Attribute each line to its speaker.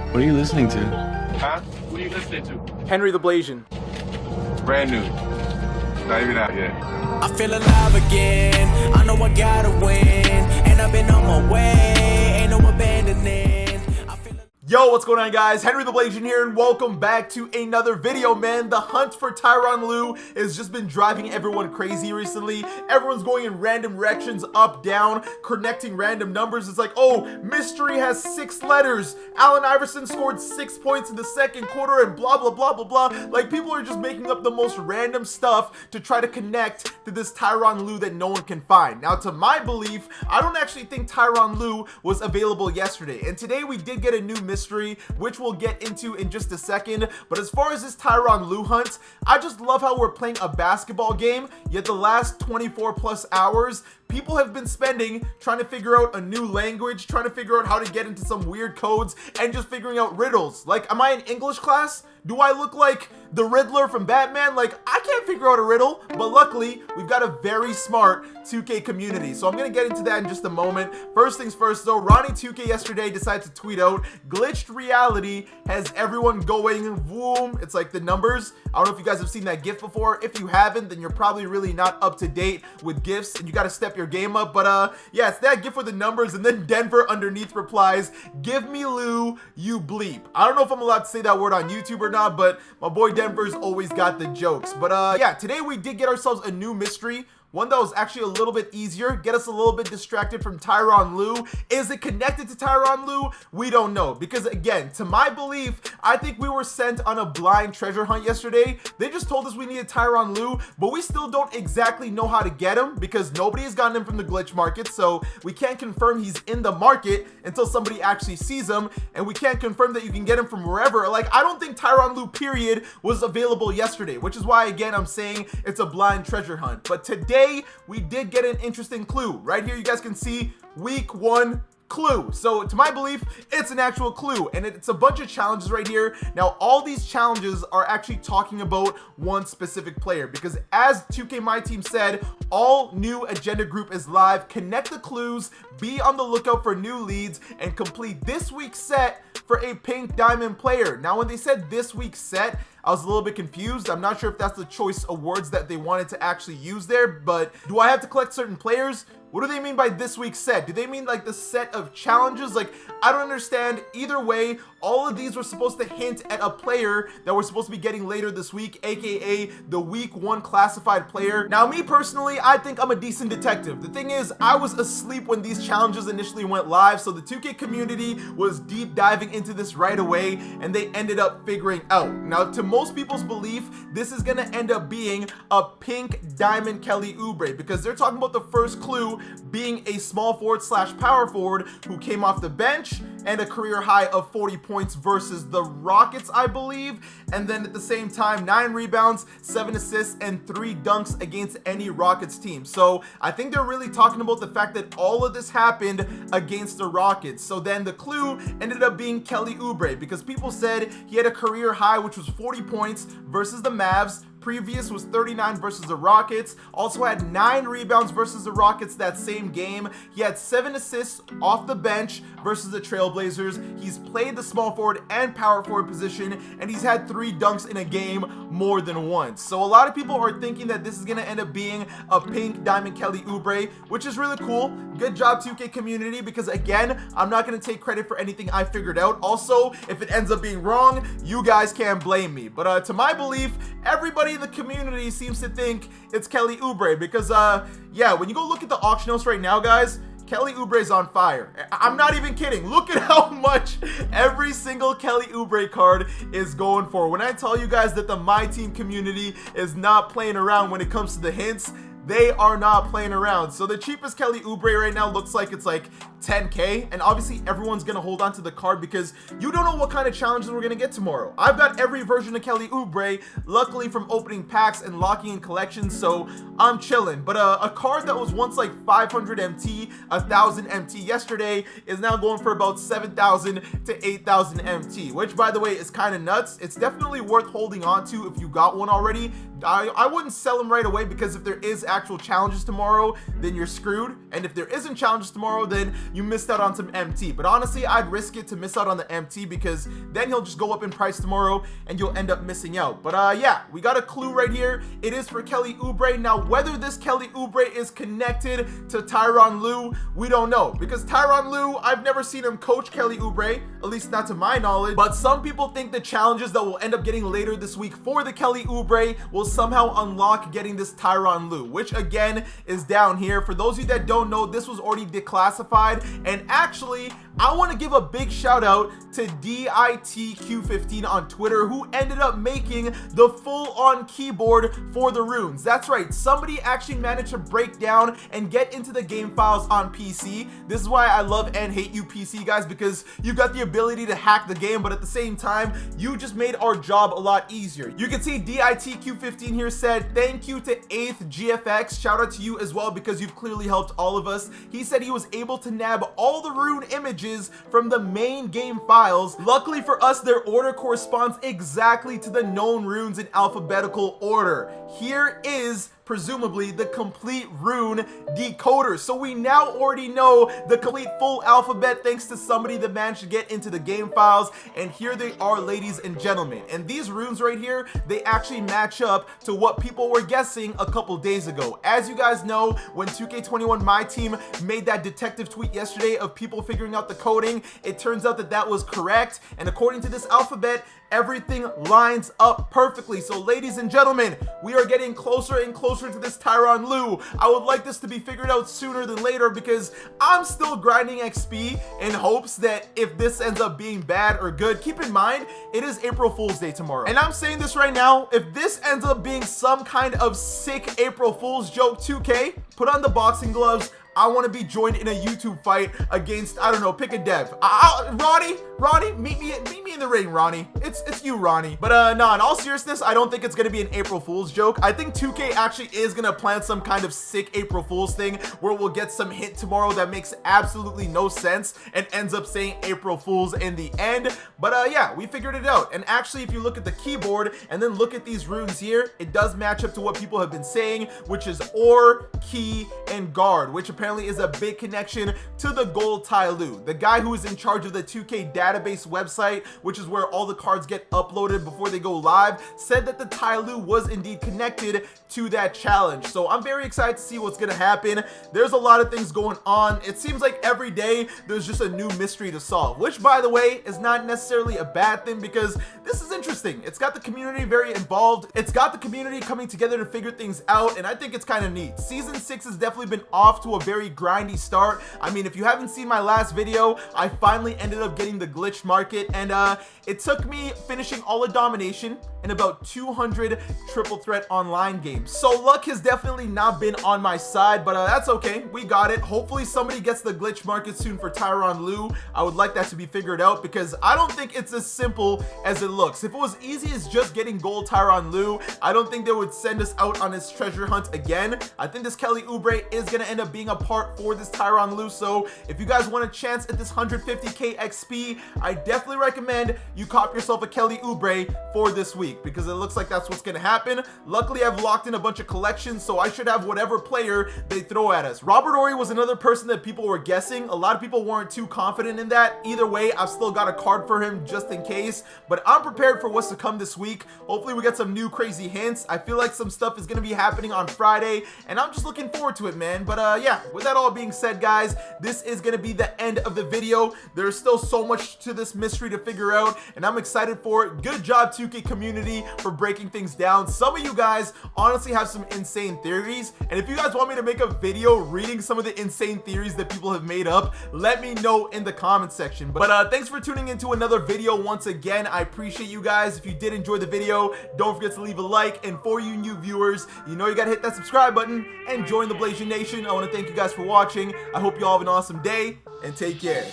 Speaker 1: What are you listening to?
Speaker 2: Huh? What are you listening to?
Speaker 3: Henry the Blasian.
Speaker 2: Brand new. Not even out yet.
Speaker 4: I feel alive again. I know I gotta win, and I've been on my way. Ain't no abandoning.
Speaker 3: Yo, what's going on, guys? Henry the Blasian here, and welcome back to another video, man. The hunt for Tyronn Lue has just been driving everyone crazy recently. Everyone's going in random directions, up, down, connecting random numbers. It's like, oh, mystery has 6 letters. Allen Iverson scored 6 points in the second quarter, and blah, blah, blah, blah, blah. Like, people are just making up the most random stuff to try to connect to this Tyronn Lue that no one can find. Now, to my belief, I don't actually think Tyronn Lue was available yesterday, and today we did get a new mystery, which we'll get into in just a second. But as far as this Tyronn Lue hunt, I just love how we're playing a basketball game, yet the last 24 plus hours people have been spending trying to figure out a new language, trying to figure out how to get into some weird codes, and just figuring out riddles. Like, am I in English class? Do I look like the Riddler from Batman? Like, I can't figure out a riddle, but luckily, we've got a very smart 2K community. So I'm gonna get into that in just a moment. First things first though, Ronnie2K yesterday decided to tweet out, glitched reality has everyone going boom. It's like the numbers. I don't know if you guys have seen that GIF before. If you haven't, then you're probably really not up to date with GIFs, and you gotta step your game up. But yeah, it's that GIF with the numbers, and then Denver underneath replies, give me Lou, you bleep. I don't know if I'm allowed to say that word on YouTube or not, but my boy Denver's always got the jokes. But yeah, today we did get ourselves a new mystery, one that was actually a little bit easier, get us a little bit distracted from Tyronn Lue. Is it connected to Tyronn Lue? We don't know, because again, to my belief, I think we were sent on a blind treasure hunt yesterday. They just told us we needed Tyronn Lue, but we still don't exactly know how to get him because nobody has gotten him from the glitch market, so we can't confirm he's in the market until somebody actually sees him, and we can't confirm that you can get him from wherever. Like, I don't think Tyronn Lue period was available yesterday, which is why again I'm saying it's a blind treasure hunt. But today we did get an interesting clue. Right here you guys can see week 1 clue. So to my belief, it's an actual clue, and it's a bunch of challenges right here. Now all these challenges are actually talking about one specific player, because as 2K MyTeam said, all new agenda group is live. Connect the clues, be on the lookout for new leads, and complete this week's set for a pink diamond player. Now when they said this week's set, I was a little bit confused. I'm not sure if that's the choice of words that they wanted to actually use there, but do I have to collect certain players? What do they mean by this week's set? Do they mean like the set of challenges? Like, I don't understand. Either way, all of these were supposed to hint at a player that we're supposed to be getting later this week, aka the week 1 classified player. Now me personally, I think I'm a decent detective. The thing is, I was asleep when these challenges initially went live, so the 2K community was deep diving into this right away, and they ended up figuring out. Now to most people's belief, this is gonna end up being a pink diamond Kelly Oubre, because they're talking about the first clue being a small forward slash power forward who came off the bench and a career high of 40 points versus the Rockets, I believe, and then at the same time 9 rebounds, 7 assists, and 3 dunks against any Rockets team. So I think they're really talking about the fact that all of this happened against the Rockets. So then the clue ended up being Kelly Oubre, because people said he had a career high which was 40 points versus the Mavs. Previous was 39 versus the Rockets. Also had 9 rebounds versus the Rockets that same game. He had 7 assists off the bench versus the Trailblazers. He's played the small forward and power forward position, and he's had 3 dunks in a game more than once. So a lot of people are thinking that this is going to end up being a pink diamond Kelly Oubre, which is really cool. Good job 2K community, because again, I'm not going to take credit for anything I figured out. Also, if it ends up being wrong, you guys can't blame me. But to my belief, everybody in the community seems to think it's Kelly Oubre, because yeah, when you go look at the auction house right now, guys, Kelly Oubre's on fire. I'm not even kidding. Look at how much every single Kelly Oubre card is going for. When I tell you guys that the MyTeam community is not playing around when it comes to the hints, they are not playing around. So the cheapest Kelly Oubre right now looks like it's like 10K, and obviously everyone's gonna hold on to the card because you don't know what kind of challenges we're gonna get tomorrow. I've got every version of Kelly Oubre, luckily from opening packs and locking in collections, so I'm chilling. But a card that was once like 500 MT, 1000 MT yesterday is now going for about 7,000 to 8,000 MT, which by the way is kind of nuts. It's definitely worth holding on to if you got one already. I wouldn't sell them right away, because if there is actual challenges tomorrow, then you're screwed, and if there isn't challenges tomorrow, then you missed out on some MT. But honestly, I'd risk it to miss out on the MT because then he'll just go up in price tomorrow and you'll end up missing out. But yeah, we got a clue right here. It is for Kelly Oubre. Now, whether this Kelly Oubre is connected to Tyronn Lue, we don't know, because Tyronn Lue, I've never seen him coach Kelly Oubre, at least not to my knowledge. But some people think the challenges that we'll end up getting later this week for the Kelly Oubre will somehow unlock getting this Tyronn Lue, which again is down here. For those of you that don't know, this was already declassified. And actually, I want to give a big shout out to DITQ15 on Twitter, who ended up making the full-on keyboard for the runes. That's right, somebody actually managed to break down and get into the game files on PC. This is why I love and hate you PC guys, because you got the ability to hack the game, but at the same time, you just made our job a lot easier. You can see DITQ15 here said, thank you to 8th GFX. Shout out to you as well, because you've clearly helped all of us. He said he was able to nab all the rune images from the main game files. Luckily for us, their order corresponds exactly to the known runes in alphabetical order. Here is presumably the complete rune decoder. So we now already know the complete full alphabet thanks to somebody that managed to get into the game files. And here they are, ladies and gentlemen. And these runes right here, they actually match up to what people were guessing a couple days ago. As you guys know, when 2K21 MyTeam made that detective tweet yesterday of people figuring out the coding, it turns out that that was correct. And according to this alphabet, everything lines up perfectly. So ladies and gentlemen, we are getting closer and closer to this Tyronn Lue. I would like this to be figured out sooner than later, because I'm still grinding XP in hopes that if this ends up being bad or good, keep in mind, it is April Fool's Day tomorrow. And I'm saying this right now, if this ends up being some kind of sick April Fool's joke, 2K, put on the boxing gloves. I want to be joined in a YouTube fight against, I don't know, pick a dev. Ronnie, meet me in the ring, Ronnie. It's you, Ronnie. But no, in all seriousness, I don't think it's gonna be an April Fool's joke. I think 2K actually is gonna plan some kind of sick April Fool's thing where we'll get some hint tomorrow that makes absolutely no sense and ends up saying April Fool's in the end. But yeah, we figured it out. And actually, if you look at the keyboard and then look at these runes here, it does match up to what people have been saying, which is or, key, and guard, which apparently is a big connection to the gold Ty Lue. The guy who is in charge of the 2K database website, which is where all the cards get uploaded before they go live, said that the Ty Lue was indeed connected to that challenge. So I'm very excited to see what's gonna happen. There's a lot of things going on. It seems like every day there's just a new mystery to solve, which by the way is not necessarily a bad thing, because this is interesting. It's got the community very involved. It's got the community coming together to figure things out, and I think it's kind of neat. Season 6 has definitely been off to a very grindy start. I mean, if you haven't seen my last video, I finally ended up getting the glitched market, and it took me finishing all of domination in about 200 triple threat online games. So luck has definitely not been on my side, but that's okay. We got it. Hopefully somebody gets the glitch market soon for Tyronn Lue. I would like that to be figured out, because I don't think it's as simple as it looks. If it was easy as just getting gold Tyronn Lue, I don't think they would send us out on this treasure hunt again. I think this Kelly Oubre is going to end up being a part for this Tyronn Lue. So if you guys want a chance at this 150k XP, I definitely recommend you cop yourself a Kelly Oubre for this week, because it looks like that's what's going to happen. Luckily, I've locked in a bunch of collections, so I should have whatever player they throw at us. Robert Horry was another person that people were guessing. A lot of people weren't too confident in that. Either way, I've still got a card for him just in case, but I'm prepared for what's to come this week. Hopefully we get some new crazy hints. I feel like some stuff is going to be happening on Friday, and I'm just looking forward to it, man. But yeah, with that all being said, guys, this is going to be the end of the video. There's still so much to this mystery to figure out, and I'm excited for it. Good job, 2K community, for breaking things down. Some of you guys honestly have some insane theories, and if you guys want me to make a video reading some of the insane theories that people have made up, let me know in the comment section. But thanks for tuning into another video once again. I appreciate you guys. If you did enjoy the video, don't forget to leave a like, and for you new viewers, you know you gotta hit that subscribe button and join the Blasian Nation. I want to thank you guys for watching. I hope you all have an awesome day, and take care.